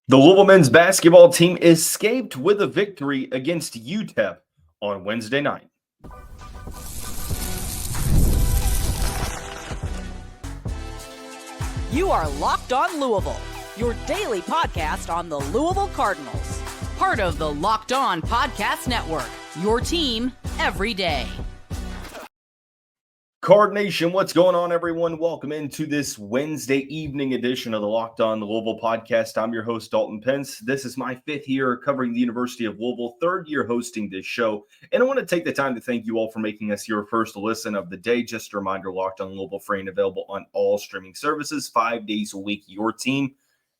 The Louisville men's basketball team escaped with a victory against UTEP on Wednesday night. You are Locked On Louisville, your daily podcast on the Louisville Cardinals. Part of the Locked On Podcast Network, your team every day. Card Nation, what's going on, everyone? Welcome into this Wednesday evening edition of the Locked On Louisville podcast. I'm your host, Dalton Pence. This is my fifth year covering the University of Louisville, third year hosting this show. And I want to take the time to thank you all for making us your first listen of the day. Just a reminder, Locked On Louisville free and available on all streaming services, 5 days a week, your team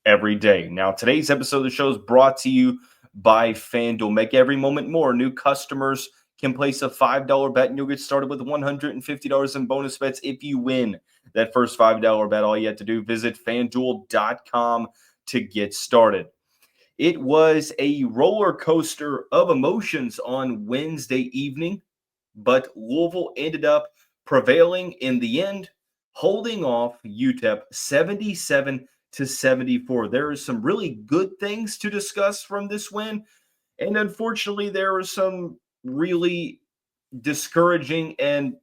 every day. Now, today's episode of the show is brought to you by FanDuel. Make every moment more. New customers can place a $5 bet and you'll get started with $150 in bonus bets if you win that first $5 bet. All you have to do, visit FanDuel.com to get started. It was a roller coaster of emotions on Wednesday evening, but Louisville ended up prevailing in the end, holding off UTEP 77-74. There are some really good things to discuss from this win, and unfortunately there were some really discouraging and,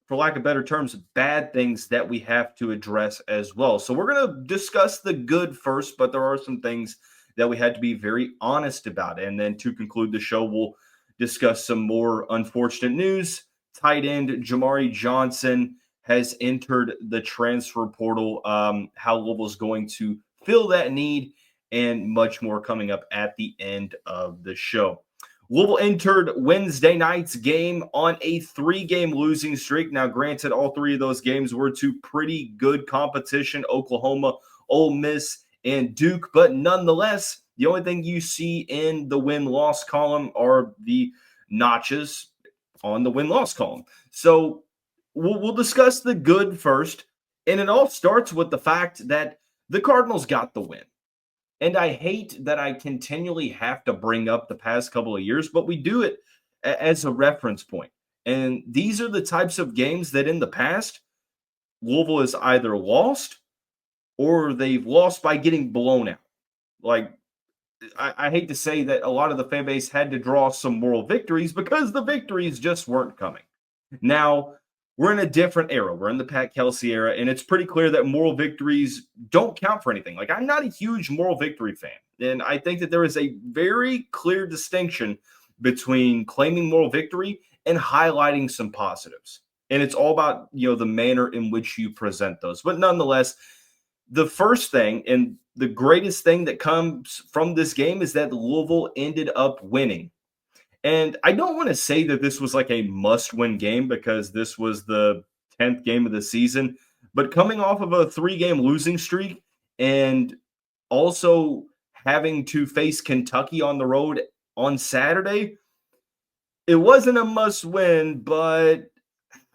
for lack of better terms, bad things that we have to address as well. So we're going to discuss the good first, but there are some things that we had to be very honest about. And then to conclude the show, we'll discuss some more unfortunate news. Tight end Jamari Johnson has entered the transfer portal, how Louisville's going to fill that need, and much more coming up at the end of the show. Louisville entered Wednesday night's game on a 3-game losing streak. Now, granted, all 3 of those games were to pretty good competition, Oklahoma, Ole Miss, and Duke. But nonetheless, the only thing you see in the win-loss column are the notches on the win-loss column. So we'll discuss the good first. And it all starts with the fact that the Cardinals got the win. And I hate that I continually have to bring up the past couple of years, but we do it as a reference point. And these are the types of games that in the past, Louisville has either lost or they've lost by getting blown out. Like, I hate to say that a lot of the fan base had to draw some moral victories because the victories just weren't coming. Now, we're in a different era. We're in the Pat Kelsey era, and it's pretty clear that moral victories don't count for anything. Like, I'm not a huge moral victory fan, and I think that there is a very clear distinction between claiming moral victory and highlighting some positives. And it's all about, the manner in which you present those. But nonetheless, the first thing and the greatest thing that comes from this game is that Louisville ended up winning. And I don't want to say that this was like a must-win game because this was the 10th game of the season, but coming off of a 3-game losing streak and also having to face Kentucky on the road on Saturday, it wasn't a must-win, but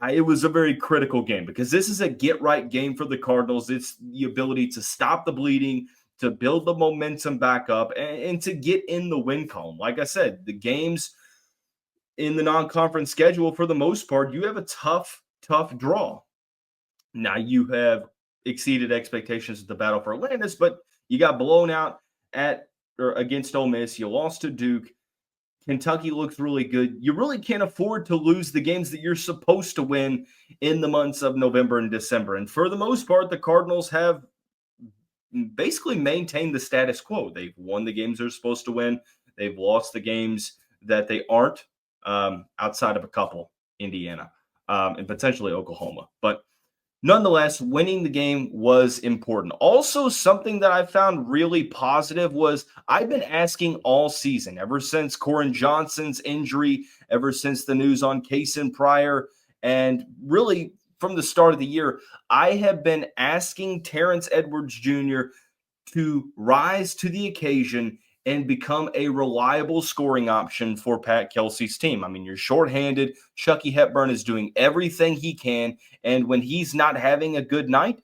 it was a very critical game because this is a get-right game for the Cardinals. It's the ability to stop the bleeding, to build the momentum back up, and to get in the win column. Like I said, the games in the non-conference schedule, for the most part, you have a tough draw. Now, you have exceeded expectations at the Battle for Atlantis, but you got blown out against Ole Miss. You lost to Duke. Kentucky looks really good. You really can't afford to lose the games that you're supposed to win in the months of November and December. And for the most part, the Cardinals have basically maintained the status quo. They've won the games they're supposed to win. They've lost the games that they aren't, outside of a couple, Indiana, and potentially Oklahoma. But nonetheless, winning the game was important. Also, something that I found really positive was I've been asking all season, ever since Corin Johnson's injury, ever since the news on Kaysen Pryor, and really from the start of the year, I have been asking Terrence Edwards Jr. to rise to the occasion and become a reliable scoring option for Pat Kelsey's team. I mean, you're shorthanded. Chucky Hepburn is doing everything he can, and when he's not having a good night,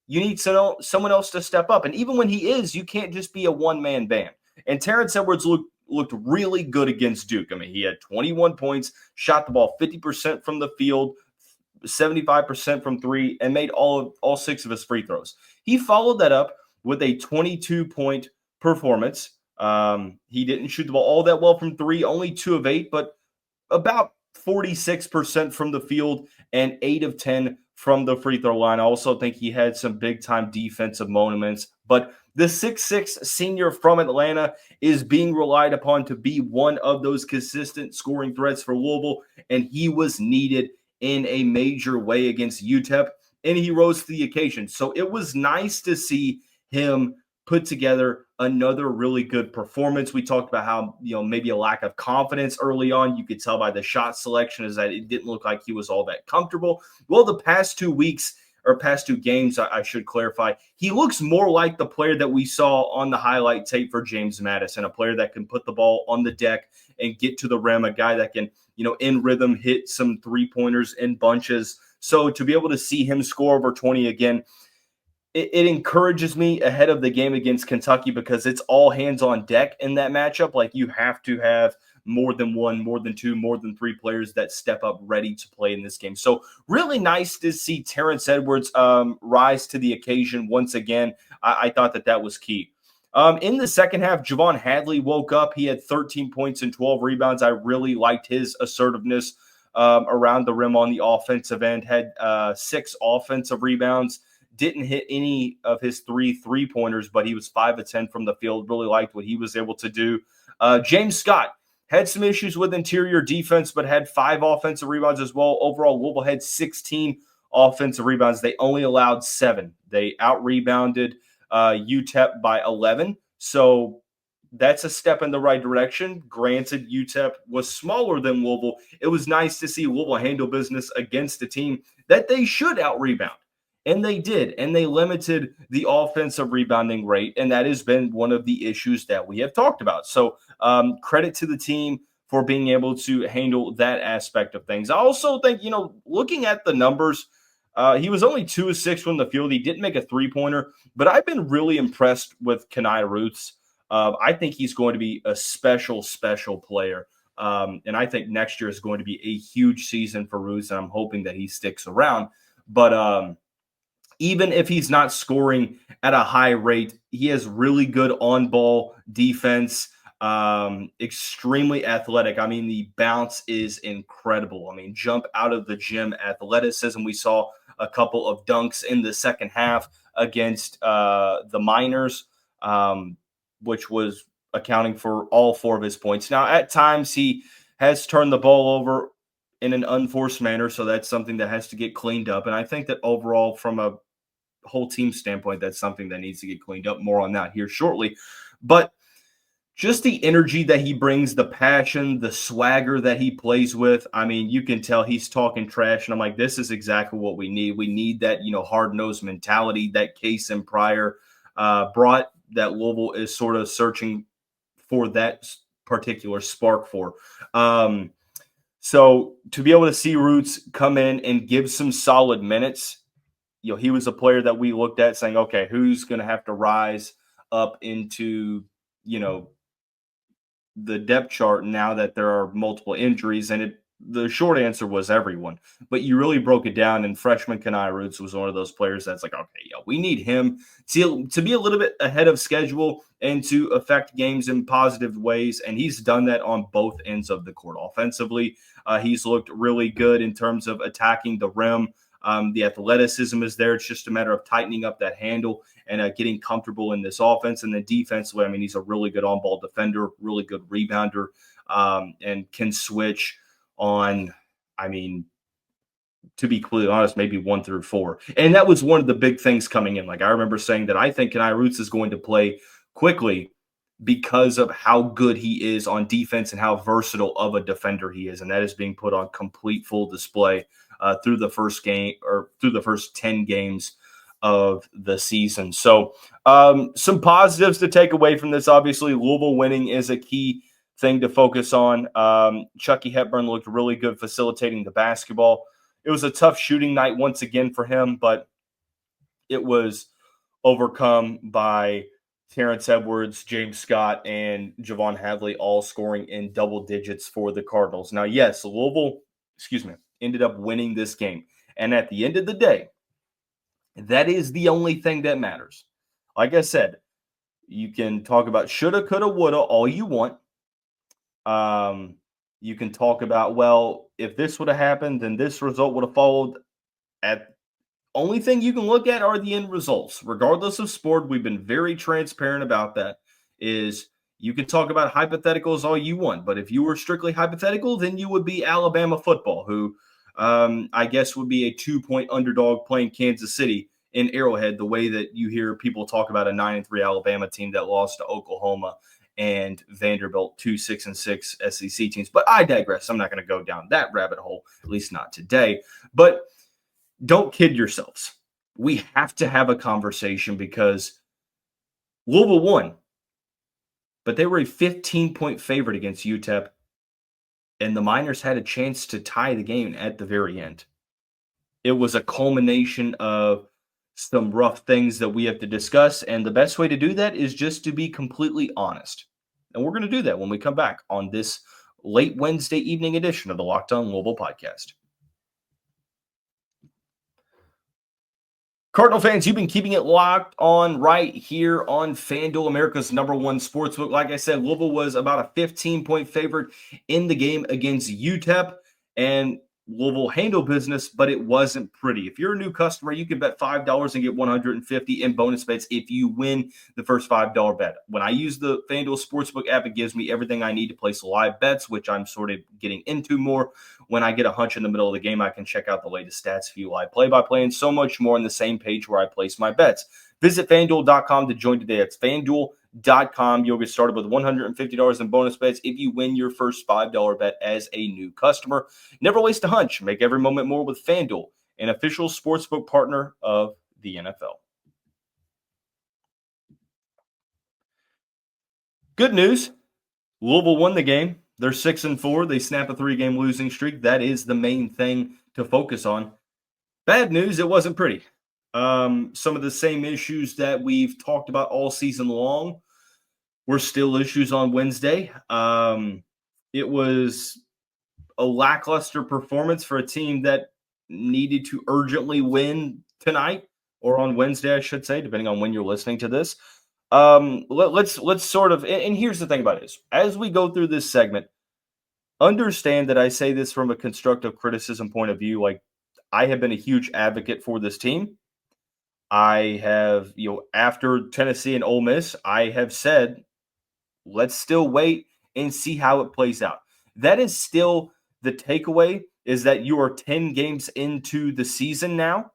you need someone else to step up. And even when he is, you can't just be a one-man band. And Terrence Edwards looked really good against Duke. I mean, he had 21 points, shot the ball 50% from the field, 75% from 3, and made all 6 of his free throws. He followed that up with a 22-point performance. He didn't shoot the ball all that well from three, only 2 of 8, but about 46% from the field and 8 of 10 from the free throw line. I also think he had some big-time defensive moments. But the 6'6 senior from Atlanta is being relied upon to be one of those consistent scoring threats for Louisville, and he was needed in a major way against UTEP, and he rose to the occasion. So it was nice to see him put together another really good performance. We talked about how, maybe a lack of confidence early on. You could tell by the shot selection is that it didn't look like he was all that comfortable. Well, the past 2 weeks, or past 2 games, I should clarify, he looks more like the player that we saw on the highlight tape for James Madison, a player that can put the ball on the deck and get to the rim, a guy that can, in rhythm, hit some three-pointers in bunches. So to be able to see him score over 20 again, it encourages me ahead of the game against Kentucky, because it's all hands on deck in that matchup. Like, you have to have more than 1, more than 2, more than 3 players that step up ready to play in this game. So really nice to see Terrence Edwards rise to the occasion once again. I thought that was key. In the second half, Javon Hadley woke up. He had 13 points and 12 rebounds. I really liked his assertiveness around the rim on the offensive end. Had 6 offensive rebounds. Didn't hit any of his 3 3-pointers, but he was 5 of 10 from the field. Really liked what he was able to do. James Scott had some issues with interior defense, but had 5 offensive rebounds as well. Overall, Louisville had 16 offensive rebounds. They only allowed 7. They out-rebounded UTEP by 11. So that's a step in the right direction. Granted, UTEP was smaller than Louisville. It was nice to see Louisville handle business against a team that they should out-rebound. And they did, and they limited the offensive rebounding rate, and that has been one of the issues that we have talked about. So credit to the team for being able to handle that aspect of things. I also think, looking at the numbers, he was only 2 of 6 from the field. He didn't make a 3-pointer, but I've been really impressed with Kenai Roots. I think he's going to be a special player. And I think next year is going to be a huge season for Roots, and I'm hoping that he sticks around. But even if he's not scoring at a high rate, he has really good on-ball defense, extremely athletic. I mean, the bounce is incredible. I mean, jump out of the gym athleticism. We saw a couple of dunks in the second half against the Miners, which was accounting for all 4 of his points. Now, at times, he has turned the ball over in an unforced manner, so that's something that has to get cleaned up. And I think that overall, from a whole team standpoint, that's something that needs to get cleaned up. More on that here shortly. But just the energy that he brings, the passion, the swagger that he plays with, I mean, you can tell he's talking trash. And I'm like, this is exactly what we need. We need that, hard-nosed mentality that Case and Pryor brought, that Louisville is sort of searching for that particular spark for. So to be able to see Roots come in and give some solid minutes, he was a player that we looked at saying, okay, who's going to have to rise up into, the depth chart now that there are multiple injuries? And the short answer was everyone. But you really broke it down, and freshman Kenai Roots was one of those players that's like, okay, we need him to be a little bit ahead of schedule and to affect games in positive ways. And he's done that on both ends of the court. Offensively, he's looked really good in terms of attacking the rim. The athleticism is there. It's just a matter of tightening up that handle and getting comfortable in this offense. And then defensively, I mean, he's a really good on-ball defender, really good rebounder, and can switch on, I mean, to be completely honest, maybe 1 through 4. And that was one of the big things coming in. Like, I remember saying that I think Kenai Roots is going to play quickly because of how good he is on defense and how versatile of a defender he is. And that is being put on complete full display through the first game, or through the first 10 games of the season. So some positives to take away from this. Obviously, Louisville winning is a key thing to focus on. Chucky Hepburn looked really good facilitating the basketball. It was a tough shooting night once again for him, but it was overcome by Terrence Edwards, James Scott, and Javon Hadley all scoring in double digits for the Cardinals. Now, yes, Louisville, ended up winning this game. And at the end of the day, that is the only thing that matters. Like I said, You can talk about shoulda, coulda, woulda all you want. You can talk about, well, if this would have happened, then this result would have followed. At only thing you can look at are the end results. Regardless of sport, we've been very transparent about that. Is you can talk about hypotheticals all you want, but if you were strictly hypothetical, then you would be Alabama football, who I guess would be a 2-point underdog playing Kansas City in Arrowhead, the way that you hear people talk about a 9-3 Alabama team that lost to Oklahoma and Vanderbilt, 2 6-6 SEC teams. But I digress. I'm not going to go down that rabbit hole, at least not today. But don't kid yourselves. We have to have a conversation because Louisville won, but they were a 15-point favorite against UTEP, and the Miners had a chance to tie the game at the very end. It was a culmination of some rough things that we have to discuss, and the best way to do that is just to be completely honest. And we're going to do that when we come back on this late Wednesday evening edition of the Locked On Louisville podcast. Cardinal fans, you've been keeping it locked on right here on FanDuel, America's #1 sportsbook. Like I said, Louisville was about a 15-point favorite in the game against UTEP, and Louisville handled business, but it wasn't pretty. If you're a new customer, you can bet $5 and get $150 in bonus bets if you win the first $5 bet. When I use the FanDuel Sportsbook app, it gives me everything I need to place live bets, which I'm sort of getting into more. When I get a hunch in the middle of the game, I can check out the latest stats, view live play-by-play, and so much more on the same page where I place my bets. Visit FanDuel.com to join today. That's FanDuel.com. You'll get started with $150 in bonus bets if you win your first $5 bet as a new customer. Never waste a hunch. Make every moment more with FanDuel, an official sportsbook partner of the NFL. Good news. Louisville won the game. They're 6-4. They snap a 3-game losing streak. That is the main thing to focus on. Bad news, it wasn't pretty. Some of the same issues that we've talked about all season long were still issues on Wednesday. It was a lackluster performance for a team that needed to urgently win tonight, or on Wednesday, I should say, depending on when you're listening to this. Let's sort of, and here's the thing about this. As we go through this segment, understand that I say this from a constructive criticism point of view. Like, I have been a huge advocate for this team. I have, after Tennessee and Ole Miss, I have said, let's still wait and see how it plays out. That is still the takeaway, is that you are 10 games into the season now.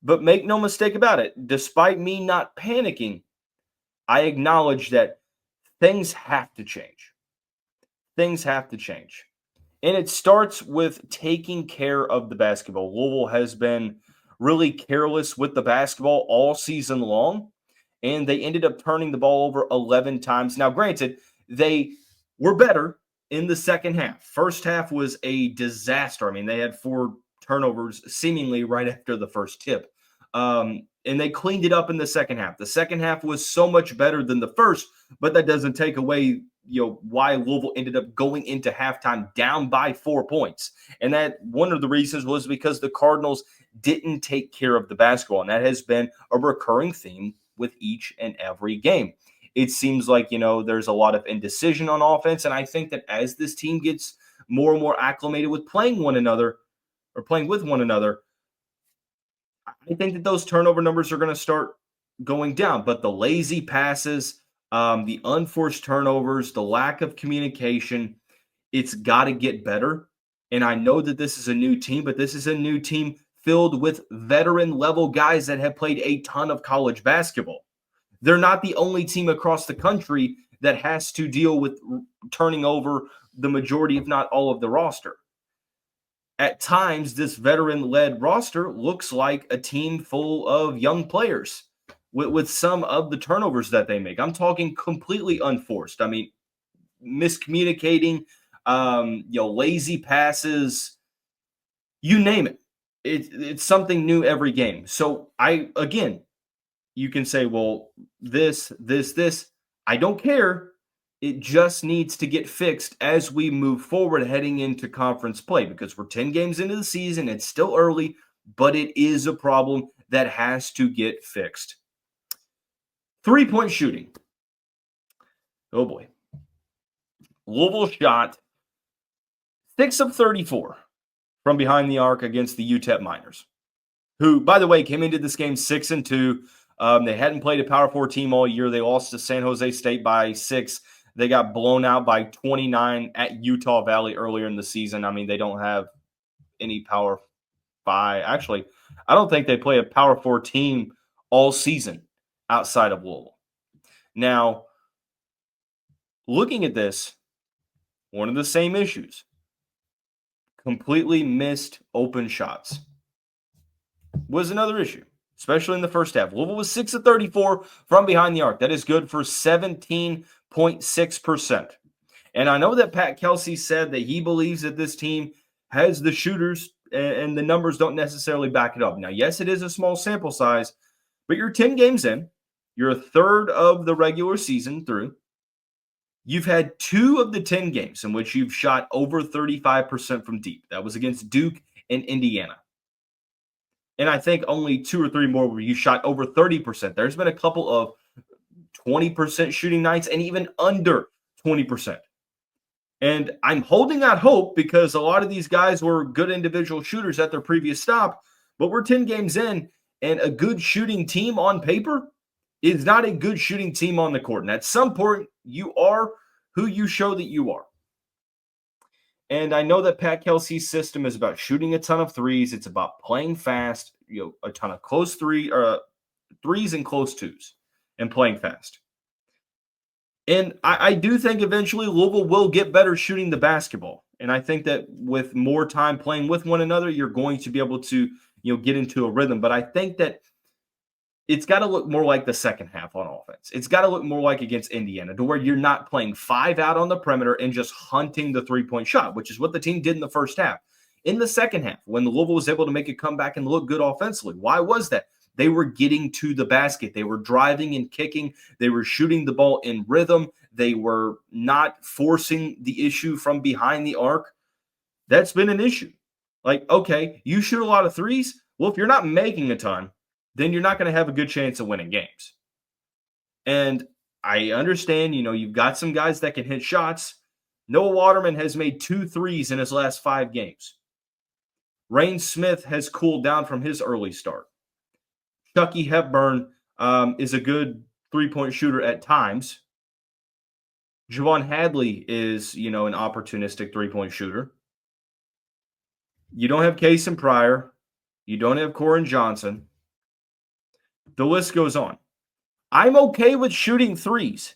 But make no mistake about it, despite me not panicking, I acknowledge that things have to change. Things have to change. And it starts with taking care of the basketball. Louisville has been really careless with the basketball all season long, and they ended up turning the ball over 11 times. Now, granted, they were better in the second half. First half was a disaster. I mean, they had 4 turnovers seemingly right after the first tip. And they cleaned it up in the second half. The second half was so much better than the first, but that doesn't take away why Louisville ended up going into halftime down by 4 points. And that one of the reasons was because the Cardinals didn't take care of the basketball. And that has been a recurring theme with each and every game. It seems like, there's a lot of indecision on offense. And I think that as this team gets more and more acclimated with playing with one another, I think that those turnover numbers are going to start going down. But the lazy passes, the unforced turnovers, the lack of communication, it's got to get better. And I know that this is a new team, but this is a new team filled with veteran-level guys that have played a ton of college basketball. They're not the only team across the country that has to deal with turning over the majority, if not all, of the roster. At times, this veteran-led roster looks like a team full of young players with some of the turnovers that they make. I'm talking completely unforced. I mean, miscommunicating, lazy passes, you name it. It's something new every game. So you can say, well, this. I don't care. It just needs to get fixed as we move forward heading into conference play, because we're 10 games into the season. It's still early, but it is a problem that has to get fixed. 3-point shooting. Oh boy. Louisville shot 6 of 34 from behind the arc against the UTEP Miners, who, by the way, came into this game 6-2. They hadn't played a Power 4 team all year. They lost to San Jose State by 6. They got blown out by 29 at Utah Valley earlier in the season. I mean, they don't have any Power 5. Actually, I don't think they play a Power 4 team all season outside of Louisville. Now, looking at this, one of the same issues. Completely missed open shots was another issue, especially in the first half. Louisville was 6 of 34 from behind the arc. That is good for 17.6%. And I know that Pat Kelsey said that he believes that this team has the shooters, and the numbers don't necessarily back it up. Now, yes, it is a small sample size, but you're 10 games in. You're a third of the regular season through. You've had 2 of the 10 games in which you've shot over 35% from deep. That was against Duke and Indiana. And I think only 2 or 3 more where you shot over 30%. There's been a couple of 20% shooting nights and even under 20%. And I'm holding out hope because a lot of these guys were good individual shooters at their previous stop, but we're 10 games in, and a good shooting team on paper is not a good shooting team on the court. And at some point, you are who you show that you are. And I know that Pat Kelsey's system is about shooting a ton of threes. It's about playing fast, a ton of close threes and close twos, and playing fast. And I do think eventually Louisville will get better shooting the basketball. And I think that with more time playing with one another, you're going to be able to, get into a rhythm. But I think that it's got to look more like the second half on offense. It's got to look more like against Indiana, to where you're not playing 5 out on the perimeter and just hunting the 3-point shot, which is what the team did in the first half. In the second half, when the Louisville was able to make a comeback and look good offensively, why was that? They were getting to the basket. They were driving and kicking. They were shooting the ball in rhythm. They were not forcing the issue from behind the arc. That's been an issue. Like, okay, you shoot a lot of threes. Well, if you're not making a ton, then you're not going to have a good chance of winning games. And I understand, you've got some guys that can hit shots. Noah Waterman has made 2 threes in his last 5 games. Rain Smith has cooled down from his early start. Chucky Hepburn is a good 3-point shooter at times. Javon Hadley is, an opportunistic 3-point shooter. You don't have Case Pryor. You don't have Corin Johnson. The list goes on. I'm okay with shooting threes,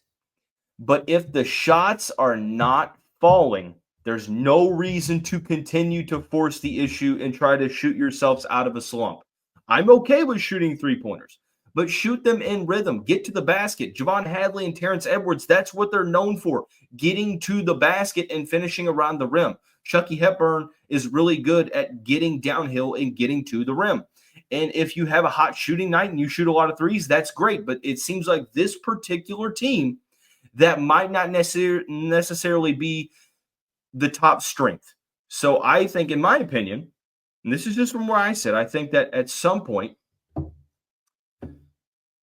but if the shots are not falling, there's no reason to continue to force the issue and try to shoot yourselves out of a slump. I'm okay with shooting 3-pointers, but shoot them in rhythm. Get to the basket. Javon Hadley and Terrence Edwards, that's what they're known for, getting to the basket and finishing around the rim. Chucky Hepburn is really good at getting downhill and getting to the rim. And if you have a hot shooting night and you shoot a lot of threes, that's great. But it seems like this particular team, that might not necessarily be the top strength. So I think, in my opinion, and this is just from where I sit, I think that at some point,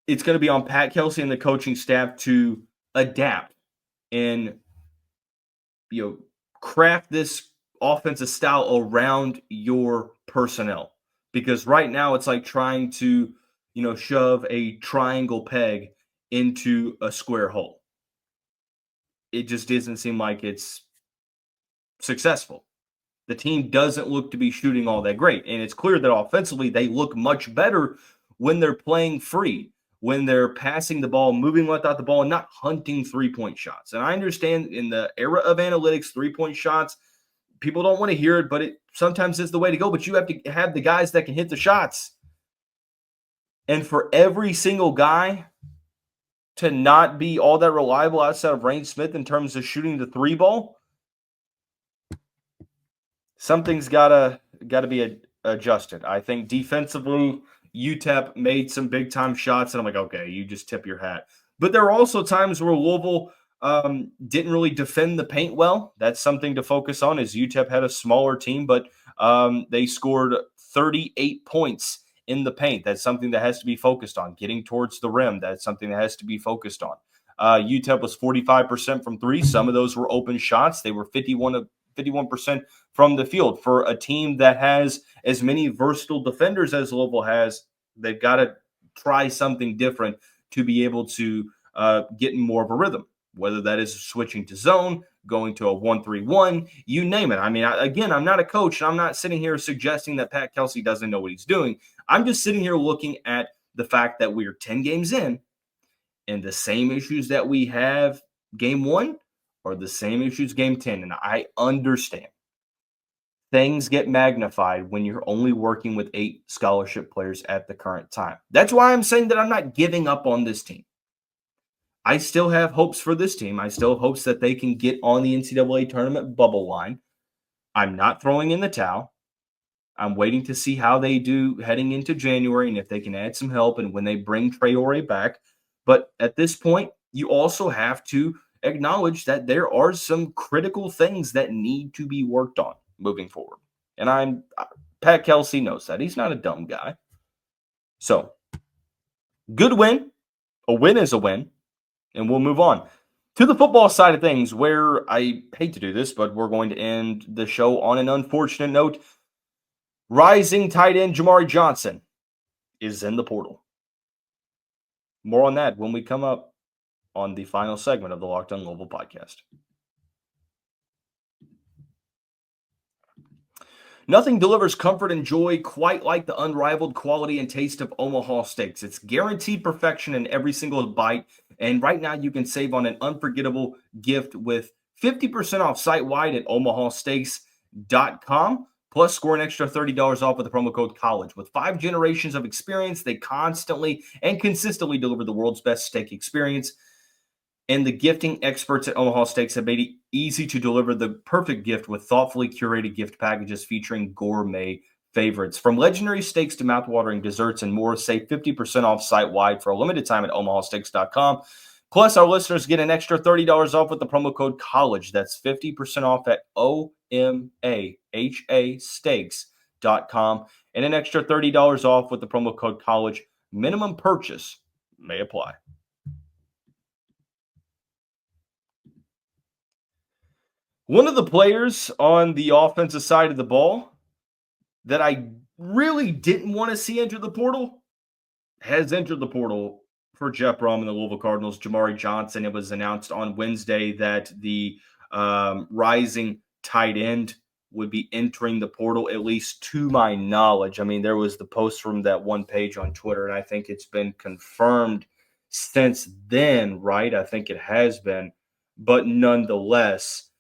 it's going to be on Pat Kelsey and the coaching staff to adapt and, craft this offensive style around your personnel. Because right now it's like trying to, shove a triangle peg into a square hole. It just doesn't seem like it's successful. The team doesn't look to be shooting all that great. And it's clear that offensively they look much better when they're playing free, when they're passing the ball, moving without the ball, and not hunting 3-point shots. And I understand in the era of analytics, 3-point shots, people don't want to hear it, but it sometimes is the way to go. But you have to have the guys that can hit the shots. And for every single guy to not be all that reliable outside of Rain Smith in terms of shooting the 3 ball, something's gotta be adjusted. I think defensively, UTEP made some big time shots, and I'm like, okay, you just tip your hat. But there are also times where Louisville didn't really defend the paint well. That's something to focus on, as UTEP had a smaller team, but they scored 38 points in the paint. That's something that has to be focused on. Getting towards the rim, that's something that has to be focused on. UTEP was 45% from three. Some of those were open shots. They were 51% from the field. For a team that has as many versatile defenders as Louisville has, they've got to try something different to be able to get in more of a rhythm, whether that is switching to zone, going to a 1-3-1, you name it. I mean, again, I'm not a coach. And I'm not sitting here suggesting that Pat Kelsey doesn't know what he's doing. I'm just sitting here looking at the fact that we are 10 games in, and the same issues that we have game 1 are the same issues game 10. And I understand things get magnified when you're only working with 8 scholarship players at the current time. That's why I'm saying that I'm not giving up on this team. I still have hopes for this team. I still have hopes that they can get on the NCAA tournament bubble line. I'm not throwing in the towel. I'm waiting to see how they do heading into January and if they can add some help and when they bring Traore back. But at this point, you also have to acknowledge that there are some critical things that need to be worked on moving forward. And Pat Kelsey knows that. He's not a dumb guy. So, good win. A win is a win. And we'll move on to the football side of things, where I hate to do this, but we're going to end the show on an unfortunate note. Rising tight end Jamari Johnson is in the portal. More on that when we come up on the final segment of the Locked On Louisville podcast. Nothing delivers comfort and joy quite like the unrivaled quality and taste of Omaha Steaks. It's guaranteed perfection in every single bite. And right now you can save on an unforgettable gift with 50% off site-wide at omahasteaks.com. Plus, score an extra $30 off with the promo code COLLEGE. With 5 generations of experience, they constantly and consistently deliver the world's best steak experience. And the gifting experts at Omaha Steaks have made it easy to deliver the perfect gift with thoughtfully curated gift packages featuring gourmet favorites. From legendary steaks to mouthwatering desserts and more, save 50% off site-wide for a limited time at omahasteaks.com. Plus, our listeners get an extra $30 off with the promo code COLLEGE. That's 50% off at omahasteaks.com and an extra $30 off with the promo code COLLEGE. Minimum purchase may apply. One of the players on the offensive side of the ball that I really didn't want to see enter the portal has entered the portal for Jeff Brom and the Louisville Cardinals, Jamari Johnson. It was announced on Wednesday that the rising tight end would be entering the portal, at least to my knowledge. I mean, there was the post from that one page on Twitter, and I think it's been confirmed since then, right? I think it has been. But nonetheless,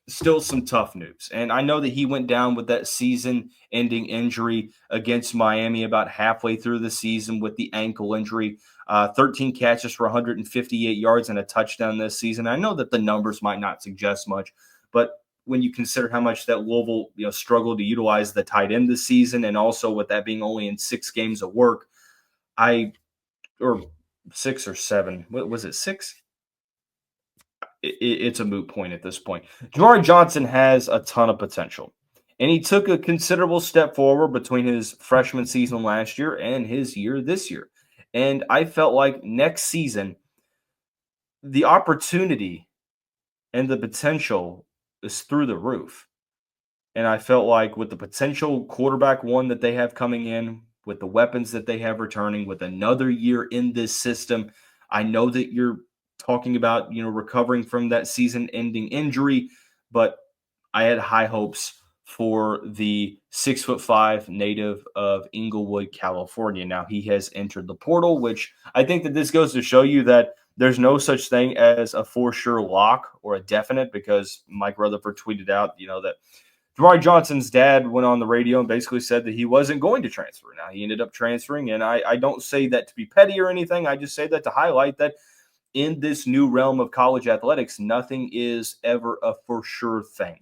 still some tough news. And I know that he went down with that season-ending injury against Miami about halfway through the season with the ankle injury. 13 catches for 158 yards and a touchdown this season. I know that the numbers might not suggest much, but when you consider how much that Louisville struggled to utilize the tight end this season, and also with that being only in 6 games of work, or 6 or 7. What was it, 6? It's a moot point at this point. Jamari Johnson has a ton of potential, and he took a considerable step forward between his freshman season last year and his year this year. And I felt like next season, the opportunity and the potential is through the roof. And I felt like with the potential quarterback one that they have coming in, with the weapons that they have returning, with another year in this system, I know that you're talking about, recovering from that season-ending injury, but I had high hopes for the 6'5" native of Inglewood, California. Now he has entered the portal, which I think that this goes to show you that there's no such thing as a for sure lock or a definite, because Mike Rutherford tweeted out, that Jamari Johnson's dad went on the radio and basically said that he wasn't going to transfer. Now he ended up transferring, and I don't say that to be petty or anything. I just say that to highlight that in this new realm of college athletics, nothing is ever a for sure thing.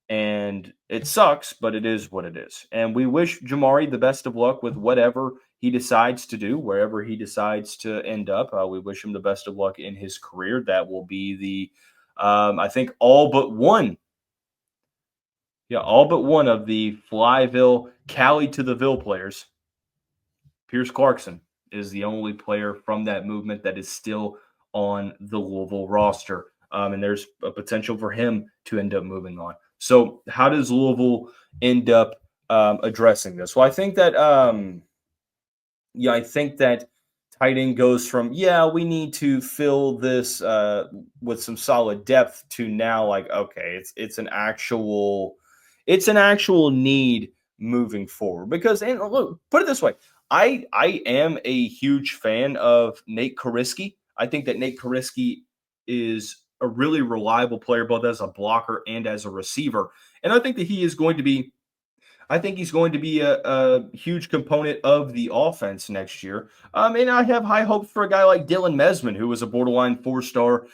And it sucks, but it is what it is. And we wish Jamari the best of luck with whatever he decides to do, wherever he decides to end up. We wish him the best of luck in his career. That will be the, I think, all but one of the Flyville Cali to the Ville players, Pierce Clarkson is the only player from that movement that is still on the Louisville roster. And there's a potential for him to end up moving on. So how does Louisville end up addressing this? Well, I think that tight end goes from, we need to fill this with some solid depth to now like, okay, it's an actual need moving forward. Because, and look, put it this way, I am a huge fan of Nate Kariski. I think that Nate Kariski is a really reliable player, both as a blocker and as a receiver. And I think that he's going to be a huge component of the offense next year. And I have high hopes for a guy like Dylan Mesman, who was a borderline 4-star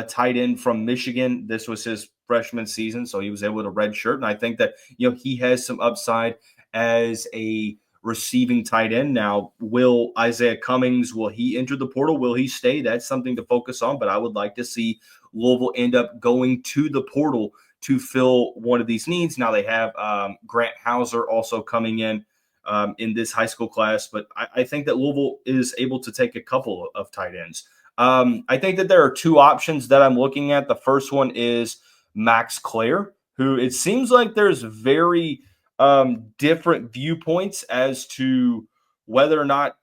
tight end from Michigan. This was his freshman season, so he was able to redshirt. And I think that, he has some upside as a receiving tight end. Now, will Isaiah Cummings, will he enter the portal? Will he stay? That's something to focus on, but I would like to see Louisville end up going to the portal to fill one of these needs. Now they have Grant Hauser also coming in this high school class, but I think that Louisville is able to take a couple of tight ends. I think that there are two options that I'm looking at. The first one is Max Clare, who it seems like there's very different viewpoints as to whether or not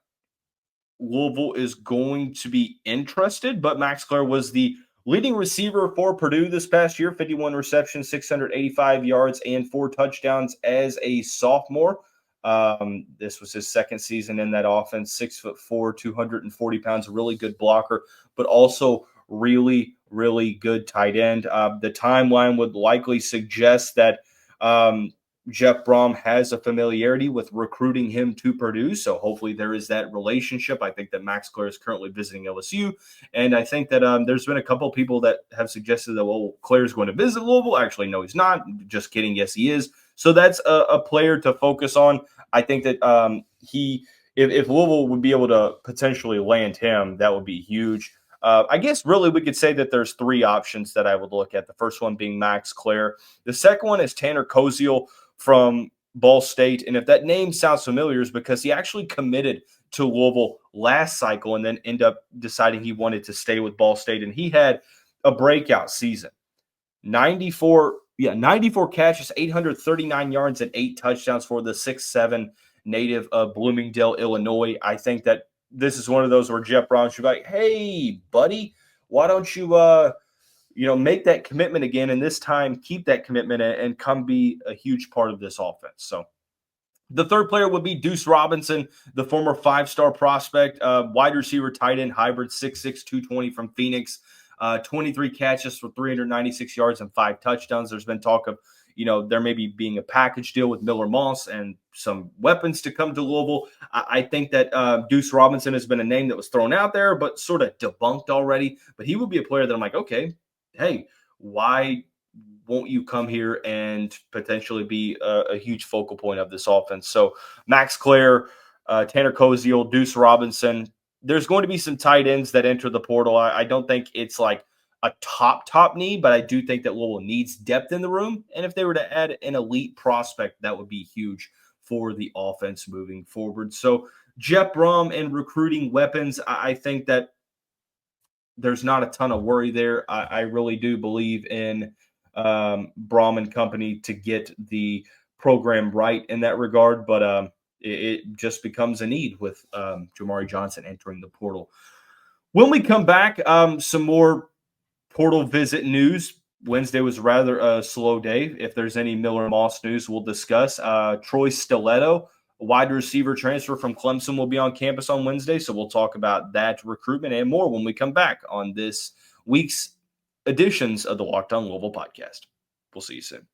Louisville is going to be interested, but Max Clare was the leading receiver for Purdue this past year, 51 receptions, 685 yards, and 4 touchdowns as a sophomore. This was his second season in that offense, 6'4", 240 pounds, a really good blocker, but also really, really good tight end. The timeline would likely suggest that Jeff Brom has a familiarity with recruiting him to Purdue, so hopefully there is that relationship. I think that Max Clare is currently visiting LSU, and I think that there's been a couple of people that have suggested that, well, Clare's going to visit Louisville. Actually, no, he's not. Just kidding. Yes, he is. So that's a player to focus on. I think that if Louisville would be able to potentially land him, that would be huge. I guess really we could say that there's 3 options that I would look at. The first one being Max Clare. The second one is Tanner Koziel from Ball State. And if that name sounds familiar, is because he actually committed to Louisville last cycle and then ended up deciding he wanted to stay with Ball State. And he had a breakout season. 94 catches, 839 yards, and 8 touchdowns for the 6'7" native of Bloomingdale, Illinois. I think that this is one of those where Jeff Brown should be like, hey, buddy, why don't you make that commitment again, and this time keep that commitment and come be a huge part of this offense. So the third player would be Deuce Robinson, the former 5-star prospect, wide receiver, tight end, hybrid, 6'6", 220 from Phoenix, 23 catches for 396 yards and 5 touchdowns. There's been talk of, there may be being a package deal with Miller Moss and some weapons to come to Louisville. I think that Deuce Robinson has been a name that was thrown out there, but sort of debunked already. But he would be a player that I'm like, okay, hey, why won't you come here and potentially be a huge focal point of this offense? So Max Clare, Tanner Koziel, Deuce Robinson. There's going to be some tight ends that enter the portal. I don't think it's like a top need, but I do think that Louisville needs depth in the room. And if they were to add an elite prospect, that would be huge for the offense moving forward. So Jeff Brom and recruiting weapons, I think that there's not a ton of worry there. I really do believe in Brom and company to get the program right in that regard, but it just becomes a need with Jamari Johnson entering the portal. When we come back, some more portal visit news. Wednesday was rather a slow day. If there's any Miller Moss news, we'll discuss. Troy Stiletto, a wide receiver transfer from Clemson, will be on campus on Wednesday, so we'll talk about that recruitment and more when we come back on this week's editions of the Locked On Louisville podcast. We'll see you soon.